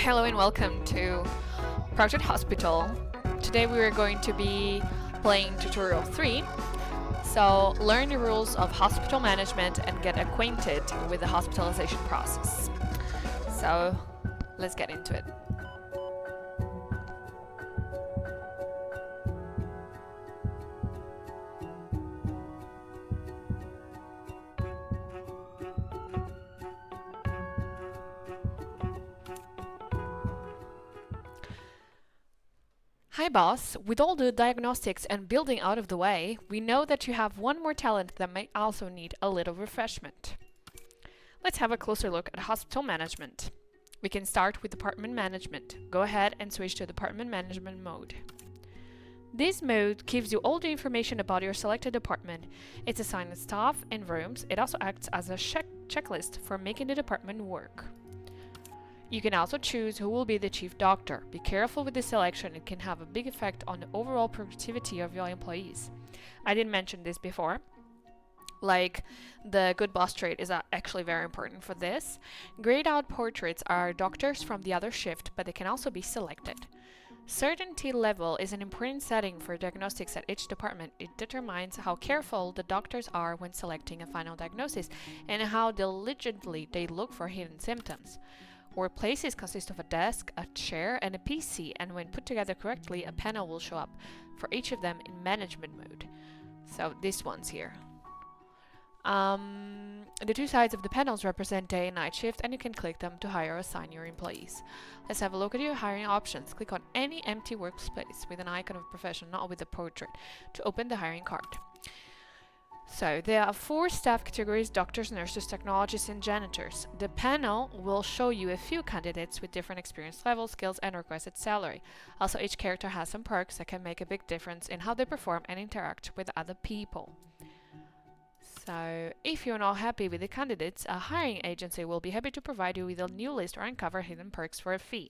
Hello and welcome to Project Hospital. Today we are going to be playing tutorial 3. So learn the rules of hospital management and get acquainted with the hospitalization process. So let's get into it. Hi boss, with all the diagnostics and building out of the way, we know that you have one more talent that may also need a little refreshment. Let's have a closer look at hospital management. We can start with department management. Go ahead and switch to department management mode. This mode gives you all the information about your selected department. It's assigned staff and rooms. It also acts as a checklist for making the department work. You can also choose who will be the chief doctor. Be careful with this selection, it can have a big effect on the overall productivity of your employees. I didn't mention this before. Like, the good boss trait is actually very important for this. Grayed out portraits are doctors from the other shift, but they can also be selected. Certainty level is an important setting for diagnostics at each department. It determines how careful the doctors are when selecting a final diagnosis and how diligently they look for hidden symptoms. Workplaces consist of a desk, a chair, and a PC, and when put together correctly, a panel will show up for each of them in management mode. So this one's here. The two sides of the panels represent day and night shift, and you can click them to hire or assign your employees. Let's have a look at your hiring options. Click on any empty workspace with an icon of profession, not with a portrait, to open the hiring card. So there are 4 staff categories: doctors, nurses, technologists, and janitors. The panel will show you a few candidates with different experience levels, skills, and requested salary. Also, each character has some perks that can make a big difference in how they perform and interact with other people. So if you're not happy with the candidates, a hiring agency will be happy to provide you with a new list or uncover hidden perks for a fee.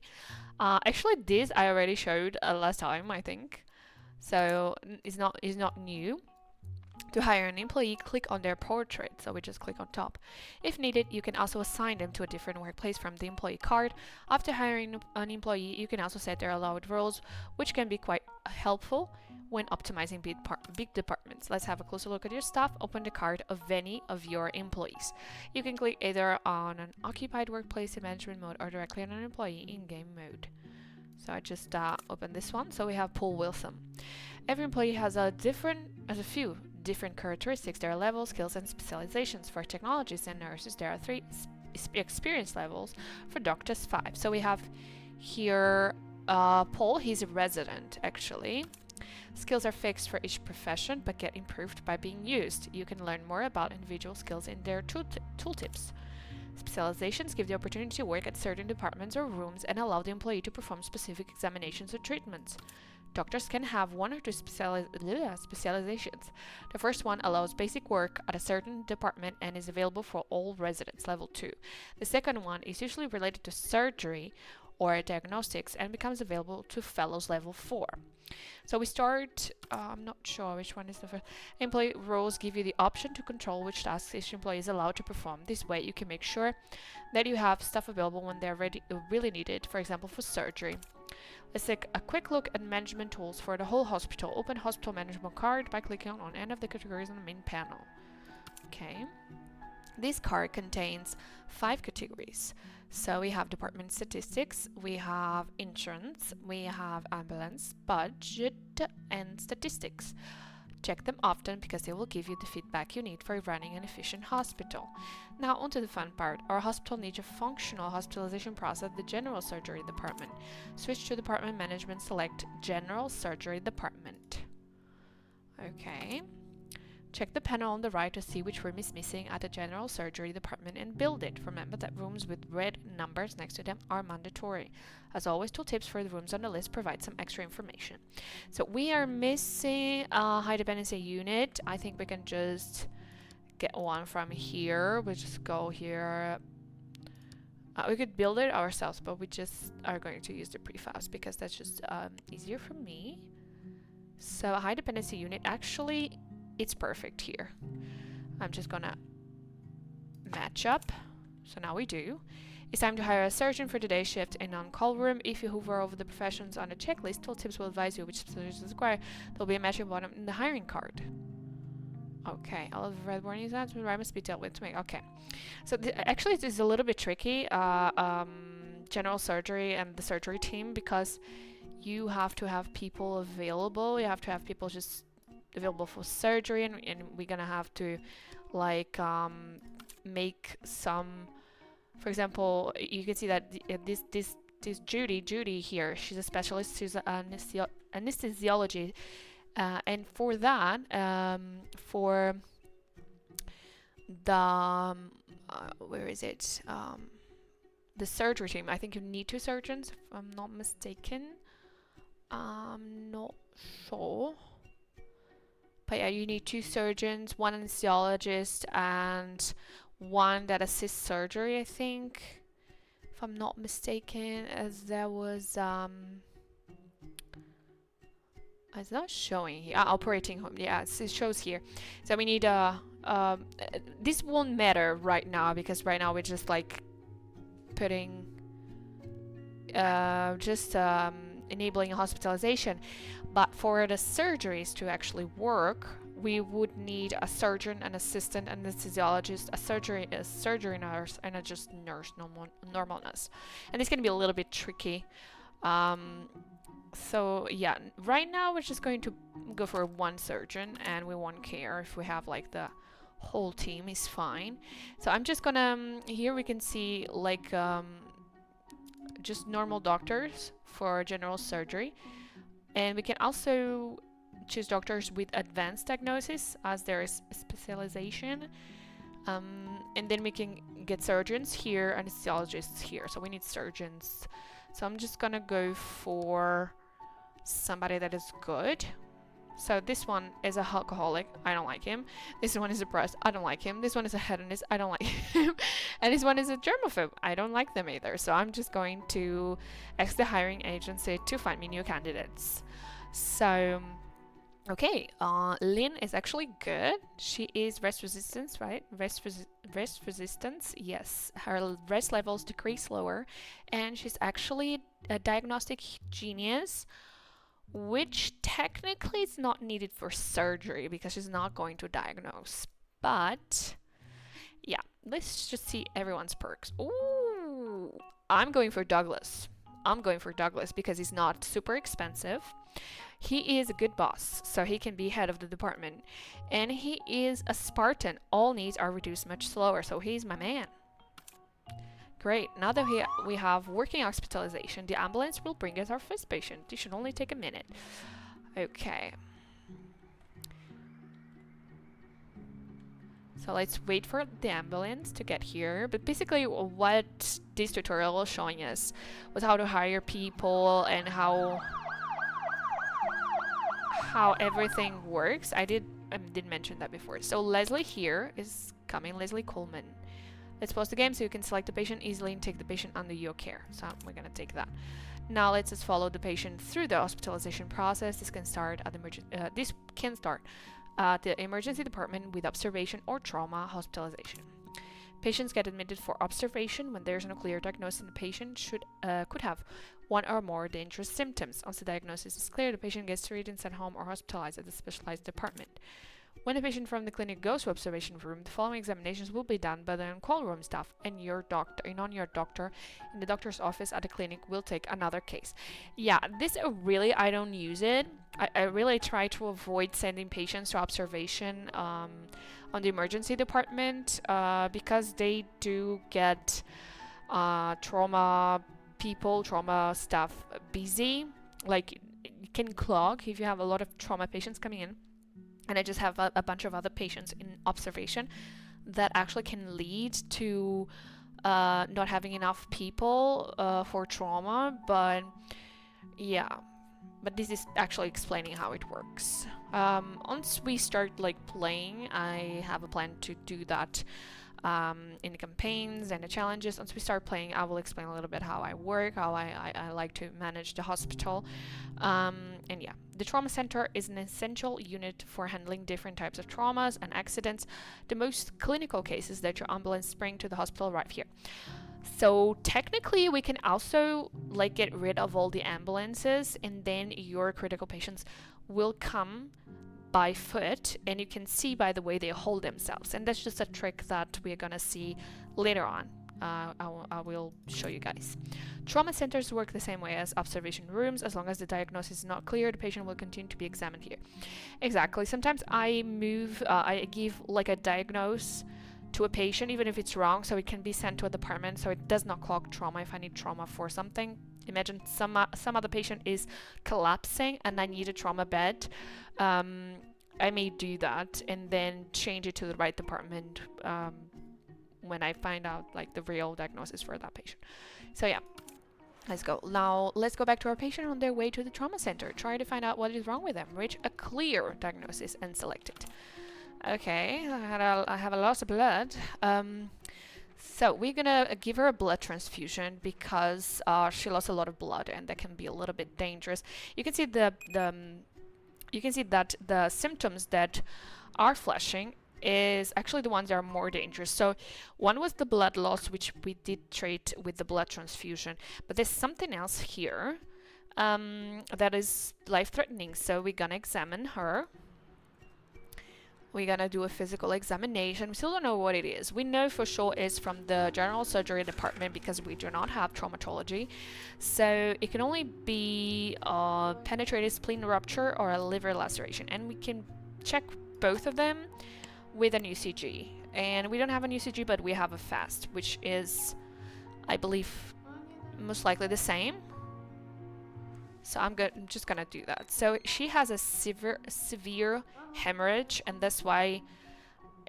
Actually, this I already showed last time, I think. So it's not new. To hire an employee, click on their portrait, so we just click on top. If needed, you can also assign them to a different workplace from the employee card. After hiring an employee, you can also set their allowed roles, which can be quite helpful when optimizing big departments. Let's have a closer look at your staff. Open the card of any of your employees. You can click either on an occupied workplace in management mode or directly on an employee in game mode. So I just opened this one. So we have Paul Wilson. Every employee has a few different characteristics. There are levels, skills, and specializations. For technologists and nurses, there are 3 experience levels. For doctors, 5. So we have here Paul. He's a resident, actually. Skills are fixed for each profession, but get improved by being used. You can learn more about individual skills in their tooltips. Specializations give the opportunity to work at certain departments or rooms and allow the employee to perform specific examinations or treatments. Doctors can have 1 or 2 specializations. The first one allows basic work at a certain department and is available for all residents, level 2. The second one is usually related to surgery or diagnostics and becomes available to fellows, level 4. So we start, I'm not sure which one is the first. Employee roles give you the option to control which tasks each employee is allowed to perform. This way you can make sure that you have stuff available when they're really needed, for example for surgery. Let's take a quick look at management tools for the whole hospital. Open hospital management card by clicking on any of the categories on the main panel. Okay. This card contains 5 categories. So we have department statistics, we have insurance, we have ambulance, budget, and statistics. Check them often because they will give you the feedback you need for running an efficient hospital. Now onto the fun part. Our hospital needs a functional hospitalization process, the general surgery department. Switch to department management, select general surgery department. Okay. Check the panel on the right to see which room is missing at the general surgery department and build it. Remember that rooms with red numbers next to them are mandatory. As always, tooltips for the rooms on the list provide some extra information. So we are missing a high dependency unit. I think we can just get one from here. We'll just go here. We could build it ourselves, but we just are going to use the prefabs because that's just easier for me. So a high dependency unit, actually it's perfect here. I'm just gonna match up. So now we do. It's time to hire a surgeon for today's shift in on-call room. If you hover over the professions on the checklist, tooltips will advise you which specialties require. There'll be a matching bottom in the hiring card. Okay, all of the red warning signs must be dealt with to make. Okay, so actually it is a little bit tricky, general surgery and the surgery team, because you have to have people available. You have to have people just available for surgery, and we're gonna have to like make some. For example, you can see that this Judy here, she's a specialist. She's an anesthesiology, and for that, for the where is it? The surgery team. I think you need 2 surgeons, if I'm not mistaken. I'm not sure. But yeah, you need 2 surgeons, 1 anesthesiologist, and 1 that assists surgery, I think. If I'm not mistaken, as there was it's not showing here. Operating home. Yeah, it shows here. So we need this won't matter right now, because right now we're just like putting enabling hospitalization. But for the surgeries to actually work, we would need a surgeon, an assistant anesthesiologist, a surgery nurse, and a just nurse, normal nurse. And this can be a little bit tricky. So yeah, right now we're just going to go for 1 surgeon, and we won't care if we have like the whole team is fine. So I'm just gonna here we can see like just normal doctors for general surgery, and we can also choose doctors with advanced diagnosis, as there is specialization, and then we can get surgeons here, anesthesiologists here. So we need surgeons. So I'm just gonna go for somebody that is good. So this one is a alcoholic. I don't like him. This one is depressed. I don't like him. This one is a hedonist. I don't like him. And this one is a germaphobe. I don't like them either. So I'm just going to ask the hiring agency to find me new candidates. So, okay, Lynn is actually good. She is rest resistance, right? Rest resistance, yes. Her rest levels decrease slower, and she's actually a diagnostic genius, which technically is not needed for surgery because she's not going to diagnose. But yeah, let's just see everyone's perks. Ooh, I'm going for Douglas. I'm going for Douglas because he's not super expensive. He is a good boss, so he can be head of the department. And he is a Spartan. All needs are reduced much slower, so he's my man. Great. Now that we have working hospitalization, the ambulance will bring us our first patient. This should only take a minute. Okay. So let's wait for the ambulance to get here. But basically what this tutorial was showing us was how to hire people and how everything works. I did mention that before. So Leslie here is coming, Leslie Coleman. Let's pause the game so you can select the patient easily and take the patient under your care. So we're gonna take that. Now let's just follow the patient through the hospitalization process. This can start at the emergency department with observation or trauma hospitalization. Patients get admitted for observation when there's no clear diagnosis, and the patient could have 1 or more dangerous symptoms. Once the diagnosis is clear, the patient gets treated and sent home or hospitalized at the specialized department. When a patient from the clinic goes to observation room, the following examinations will be done by the on-call room staff, and your doctor in the doctor's office at the clinic will take another case. Yeah, this I don't use it. I really try to avoid sending patients to observation on the emergency department because they do get trauma staff busy. Like, it can clog if you have a lot of trauma patients coming in. And I just have a bunch of other patients in observation that actually can lead to not having enough people for trauma. But yeah, but this is actually explaining how it works. Once we start like playing, I have a plan to do that in the campaigns and the challenges. Once we start playing, I will explain a little bit how I work, how I like to manage the hospital. And yeah, the trauma center is an essential unit for handling different types of traumas and accidents. The most clinical cases that your ambulance bring to the hospital arrive here. So technically we can also like get rid of all the ambulances, and then your critical patients will come by foot, and you can see by the way they hold themselves, and that's just a trick that we're gonna see later on. I will show you guys. Trauma centers work the same way as observation rooms. As long as the diagnosis is not clear, the patient will continue to be examined here. Exactly. Sometimes I give like a diagnose to a patient, even if it's wrong, so it can be sent to a department, so it does not clog trauma if I need trauma for something. Imagine some other patient is collapsing and I need a trauma bed. I may do that and then change it to the right department when I find out like the real diagnosis for that patient. So yeah, let's go. Now let's go back to our patient on their way to the trauma center. Try to find out what is wrong with them. Reach a clear diagnosis and select it. Okay, I have a loss of blood. So we're gonna give her a blood transfusion because she lost a lot of blood, and that can be a little bit dangerous. You can see you can see that the symptoms that are flashing is actually the ones that are more dangerous. So one was the blood loss, which we did treat with the blood transfusion, but there's something else here that is life-threatening. So we're gonna examine her. We're gonna do a physical examination. We still don't know what it is. We know for sure it's from the general surgery department because we do not have traumatology. So it can only be a penetrated spleen rupture or a liver laceration. And we can check both of them with an UCG. And we don't have an UCG, but we have a FAST, which is, I believe, most likely the same. So I'm just gonna do that. So she has a severe hemorrhage, and that's why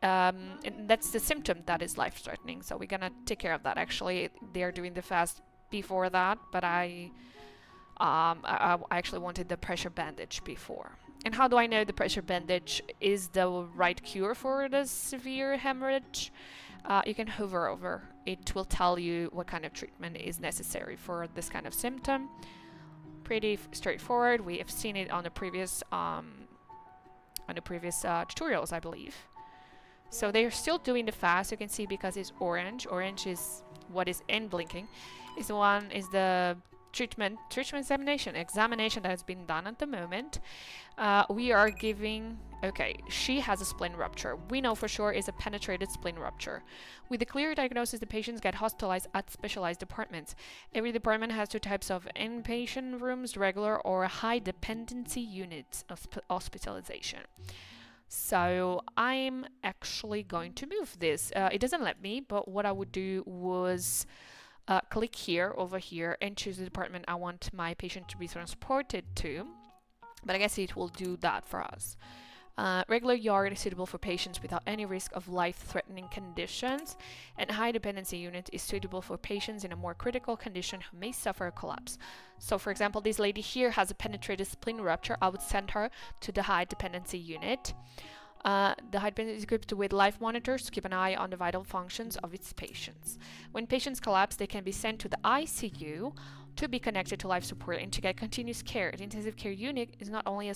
and that's the symptom that is life-threatening. So we're gonna take care of that. Actually, they're doing the fast before that, but I actually wanted the pressure bandage before. And how do I know the pressure bandage is the right cure for the severe hemorrhage? You can hover over. It will tell you what kind of treatment is necessary for this kind of symptom. Pretty straightforward. We have seen it on the previous tutorials, I believe. So they're still doing the fast. You can see because it's orange. Orange is what is in blinking. Is the treatment examination that has been done at the moment. We are giving. Okay, she has a spleen rupture. We know for sure is a penetrated spleen rupture. With a clear diagnosis, the patients get hospitalized at specialized departments. Every department has two types of inpatient rooms, regular or high dependency units of hospitalization. So I'm actually going to move this. It doesn't let me, but what I would do was click here, over here, and choose the department I want my patient to be transported to. But I guess it will do that for us. Regular yard is suitable for patients without any risk of life-threatening conditions, and high dependency unit is suitable for patients in a more critical condition who may suffer a collapse. So for example, this lady here has a penetrated spleen rupture. I would send her to the high dependency unit. The high dependency is equipped with life monitors to keep an eye on the vital functions of its patients. When patients collapse, they can be sent to the ICU to be connected to life support and to get continuous care. The intensive care unit is not only a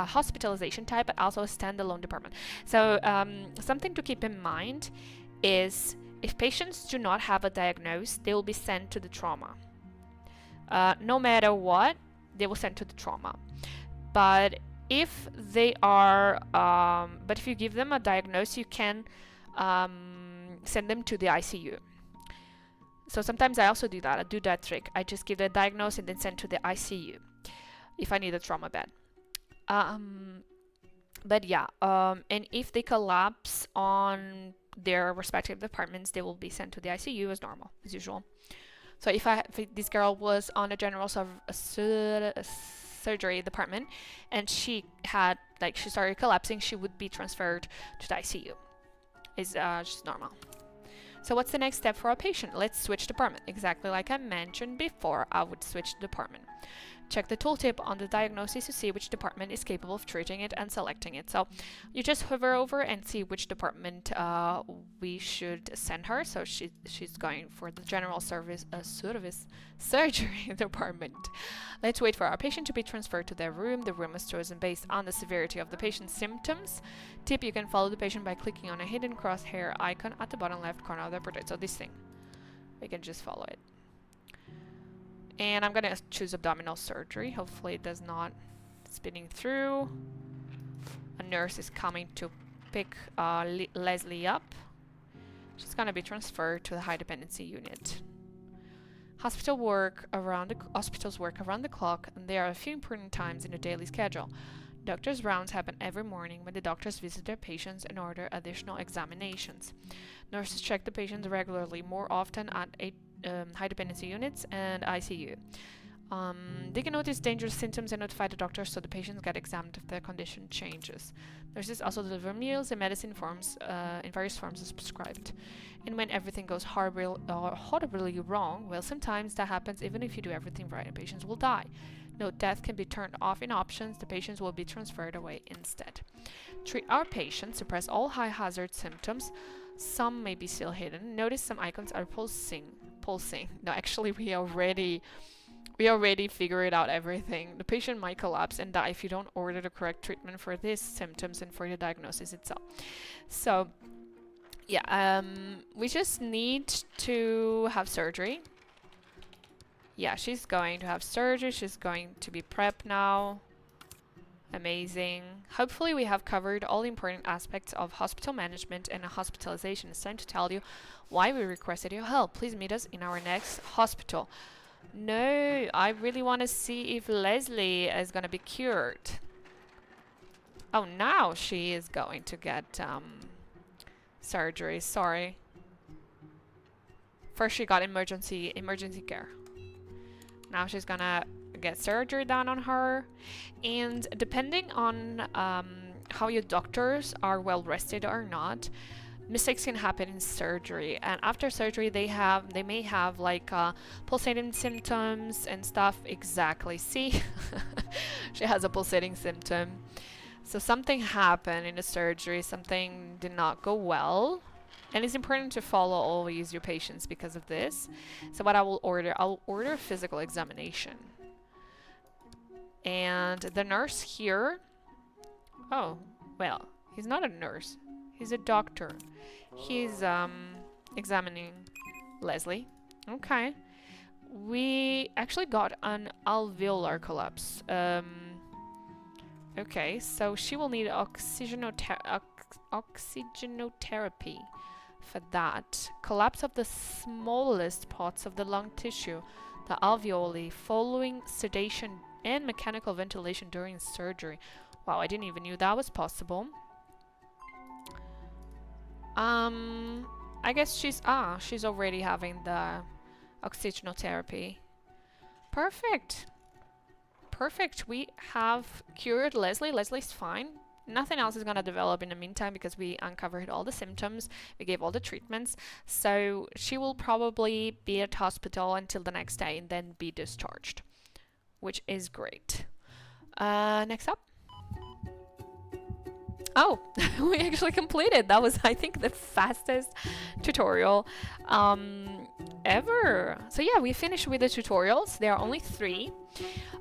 hospitalization type, but also a standalone department. So something to keep in mind is if patients do not have a diagnosis, they will be sent to the trauma. No matter what, they will send to the trauma. But if they are, but if you give them a diagnosis, you can send them to the ICU. So sometimes I also do that. I do that trick. I just give the diagnosis and then send to the ICU if I need a trauma bed. But yeah, and if they collapse on their respective departments, they will be sent to the ICU as normal, as usual. So if this girl was on a general surgery department and she started collapsing, she would be transferred to the ICU. It's just normal. So what's the next step for our patient? Let's switch department. Exactly like I mentioned before, I would switch department. check the tooltip on the diagnosis to see which department is capable of treating it and selecting it. So you just hover over and see which department we should send her. So she's going for the general service surgery department. Let's wait for our patient to be transferred to their room. The room is chosen based on the severity of the patient's symptoms. Tip: you can follow the patient by clicking on a hidden crosshair icon at the bottom left corner of the portrait. So this thing, we can just follow it. And I'm gonna choose abdominal surgery. Hopefully it does not spinning through. A nurse is coming to pick Leslie up. She's gonna be transferred to the high dependency unit. Hospitals work around the clock, and there are a few important times in the daily schedule. Doctors' rounds happen every morning when the doctors visit their patients and order additional examinations. Nurses check the patients regularly, more often at high dependency units and ICU. They can notice dangerous symptoms and notify the doctor so the patients get examined if their condition changes. Nurses also deliver meals and medicine forms in various forms as prescribed. And when everything goes horribly wrong, well, sometimes that happens even if you do everything right and patients will die. Note: death can be turned off in options. The patients will be transferred away instead. Treat our patients. Suppress all high hazard symptoms. Some may be still hidden. Notice some icons are pulsing. No, actually we already figured out everything. The patient might collapse and die if you don't order the correct treatment for these symptoms and for the diagnosis itself. So yeah, we just need to have surgery. Yeah, she's going to have surgery. She's going to be prepped now. Amazing. Hopefully we have covered all the important aspects of hospital management and hospitalization. It's time to tell you why we requested your help. Please meet us in our next hospital. No, I really want to see if Leslie is going to be cured. Oh, now she is going to get surgery. Sorry. First she got emergency care. Now she's gonna get surgery done on her, and depending on how your doctors are well rested or not, mistakes can happen in surgery. And after surgery they may have like pulsating symptoms and stuff. Exactly, see? She has a pulsating symptom. So something happened in the surgery, something did not go well. And it's important to follow always your patients because of this. So what I'll order physical examination. And the nurse here, oh, well, he's not a nurse. He's a doctor. He's examining Leslie. Okay. We actually got an alveolar collapse. Okay, so she will need oxygenotherapy. For that, collapse of the smallest parts of the lung tissue, the alveoli, following sedation and mechanical ventilation during surgery. Wow, I didn't even knew that was possible. I guess she's already having the oxygenotherapy. Perfect. We have cured Leslie. Leslie's fine. Nothing else is going to develop in the meantime because we uncovered all the symptoms, we gave all the treatments, so she will probably be at hospital until the next day and then be discharged, which is great. Next up. Oh, we actually completed. That was, I think, the fastest tutorial ever. So yeah, we finished with the tutorials. There are only 3.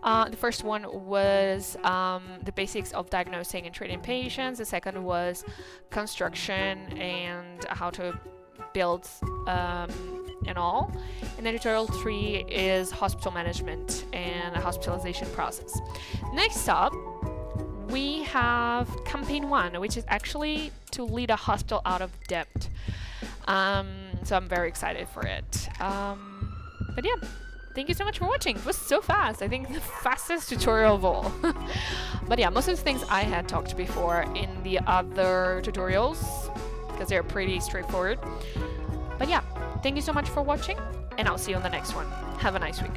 The first one was the basics of diagnosing and treating patients. The second was construction and how to build and all. And then tutorial 3 is hospital management and the hospitalization process. Next up, we have campaign 1, which is actually to lead a hospital out of debt. So I'm very excited for it. But yeah, thank you so much for watching. It was so fast. I think the fastest tutorial of all. But yeah, most of the things I had talked before in the other tutorials because they're pretty straightforward. But yeah, thank you so much for watching, and I'll see you on the next one. Have a nice week.